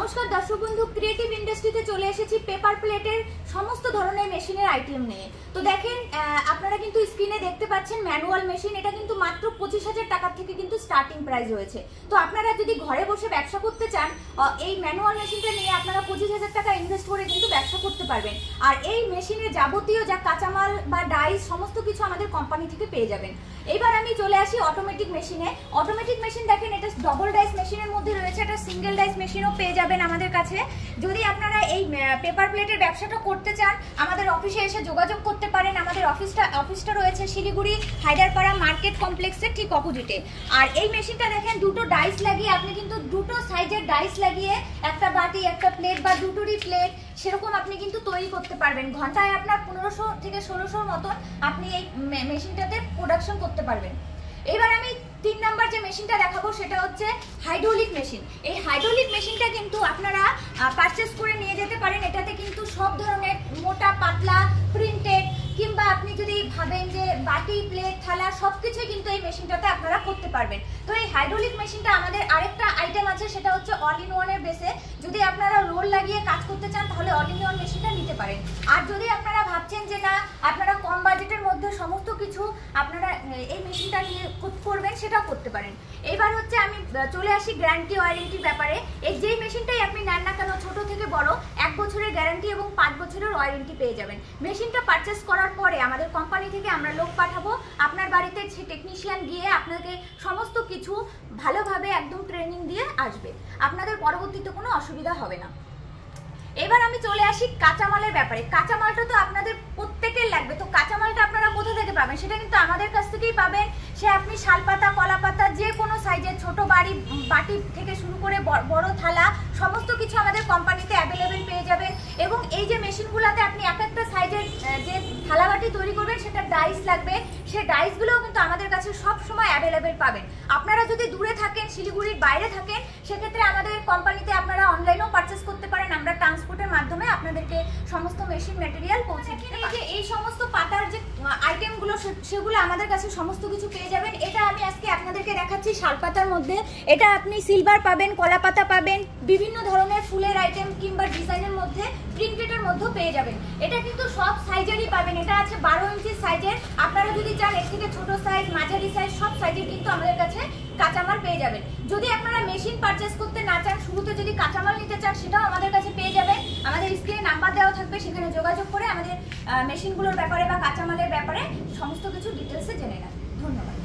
নমস্কার দর্শক বন্ধু, ক্রিয়েটিভ ইন্ডাস্ট্রিতে চলে এসেছি পেপার প্লেটের সমস্ত ধরনের মেশিনের আইটেম নিয়ে। তো দেখেন, আপনারা কিন্তু স্ক্রিনে দেখতে পাচ্ছেন ম্যানুয়াল মেশিন। এটা কিন্তু মাত্র 25,000 টাকা থেকে কিন্তু স্টার্টিং প্রাইস রয়েছে। তো আপনারা যদি ঘরে বসে ব্যবসা করতে চান, এই ম্যানুয়াল মেশিনটা নিয়ে আপনারা 25,000 টাকা ইনভেস্ট করে কিন্তু ব্যবসা করতে পারবেন। আর এই মেশিনের যাবতীয় যা কাঁচামাল বা ডাইস সমস্ত কিছু আমাদের কোম্পানি থেকে পেয়ে যাবেন। এবার আমি চলে আসি অটোমেটিক মেশিনে। অটোমেটিক মেশিন দেখেন, এটা ডবল ডাইস মেশিনের মধ্যে রয়েছে, এটা সিঙ্গেল ডাইস মেশিনও পেয়ে যাবেন আমাদের কাছে। যদি আপনারা এই পেপার প্লেটের ব্যবসাটা করতে চান, আমাদের অফিসে এসে যোগাযোগ করতে পারেন। আমাদের অফিসটা রয়েছে শিলিগুড়ি হায়দারপাড়া মার্কেট কমপ্লেক্সের ঠিক অপোজিটে। আর এই মেশিনটা দেখেন, দুটো ডাইস লাগিয়ে আপনি কিন্তু দুটো সাইজের ডাইস লাগিয়ে একটা বাটি, একটা প্লেট বা দুটোরই প্লেট সেরকম আপনি কিন্তু তৈরি করতে পারবেন। ঘন্টায় আপনার 1500 থেকে 1600 মতন আপনি এই মেশিনটাতে প্রোডাকশন করতে পারবেন। এবার আমি 3 নাম্বার যে মেশিনটা দেখাবো সেটা হচ্ছে হাইড্রোলিক মেশিন। এই হাইড্রোলিক মেশিনটা কিন্তু আপনারা পারচেস করে নিয়ে যেতে পারেন। এটাতে কিন্তু সব ধরনের মোটা পাতলা প্রিন্টেড কিংবা আপনি যদি ভাবেন যে বাটি প্লেট থালা সবকিছুই কিন্তু এই মেশিনটাতে আপনারা করতে পারবেন। তো এই হাইড্রোলিক মেশিনটা আমাদের আরেকটা আইটেম আছে, সেটা হচ্ছে অল ইন ওয়ানের বেসে। যদি আপনারা রোল লাগিয়ে কাজ করতে চান তাহলে অল ইন ওয়ান মেশিনটা নিতে পারেন। আর যদি আপনারা ভাবছেন যে না, আপনারা কম বাজেটের মধ্যে সমস্ত কিছু আপনারা এই মেশিনটা নিয়ে করবেন, সেটাও করতে পারেন। এবার হচ্ছে আমি চলে আসি গ্যারান্টি ওয়ারেন্টির ব্যাপারে। এই যেই মেশিনটাই আপনি নেন না কেন, ছোট থেকে বড়, 1 বছরের গ্যারান্টি এবং 5 বছরের ওয়ারেন্টি পেয়ে যাবেন। মেশিনটা পারচেস করার পরে আমাদের কোম্পানি থেকে আমরা লোক পাঠাবো, আপনার বাড়িতে সে টেকনিশিয়ান গিয়ে আপনাকে সমস্ত কিছু ভালোভাবে একদম ট্রেনিং দিয়ে আসবে। আপনাদের পরবর্তীতে কোনো অসুবিধা হবে না। এবার আমি চলে আসি কাঁচামালের ব্যাপারে। কাঁচামালটা তো আপনাদের প্রত্যেকের লাগবে। তো কাঁচামালটা আপনারা কোথা থেকে পাবেন? সেটা কিন্তু আমাদের কাছ থেকেই পাবেন। সে আপনি শালপাতা, কলাপাতা, যে কোনো সাইজের ছোট বাটি থেকে শুরু করে বড় থালা সমস্ত কিছু আমাদের কোম্পানিতে অ্যাভেলেবেল পেয়ে যাবেন। এবং এই যে মেশিনগুলোতে আপনি এক একটা সাইজের যে থালা বাটি তৈরি করবেন, সেটা ডাইস লাগবে। সেই ডাইসগুলোও কিন্তু আমাদের কাছে সব সময় অ্যাভেলেবেল পাবেন। আপনারা যদি দূরে থাকেন, শিলিগুড়ির বাইরে থাকেন, সেক্ষেত্রে আমাদের কোম্পানিতে আপনারা অনলাইনেও পারচেস করতে পারেন। আমরা ট্রান্সপোর্টের মাধ্যমে আপনাদেরকে সমস্ত মেশিন ম্যাটেরিয়াল পৌঁছে দিই। এই সমস্ত পাতার যে আইটেমগুলো সেগুলো আমাদের কাছে সমস্ত কিছু পেয়ে যাবেন। এটা আমি আজকে আপনাদেরকে দেখাচ্ছি শালপাতার মধ্যে। এটা আপনি সিলভার পাবেন, কলাপাতা পাবেন, বিভিন্ন ধরনের ফুলের আইটেম কিংবা ডিজাইনের মধ্যে, প্রিন্টেডের মধ্যেও পেয়ে যাবেন। এটা কিন্তু সব সাইজেরই পাবেন। এটা আছে 12 ইঞ্চি সাইজের। আপনারা যদি চান এর থেকে ছোট সাইজ, মাঝারি সাইজ, সব সাইজের কিন্তু আমাদের কাছে কাঁচামাল পেয়ে যাবেন। যদি আপনারা মেশিন পারচেস করতে না চান, শুরুতে যদি কাঁচামাল নিতে চান, সেটাও আমাদের কাছে পেয়ে যাবেন। আমাদের স্ক্রিনে নাম্বার দেওয়া থাকবে, সেখানে যোগাযোগ করে আমাদের মেশিনগুলোর ব্যাপারে বা কাঁচামালের ব্যাপারে সমস্ত কিছু ডিটেলসে জেনে নেন। ধন্যবাদ।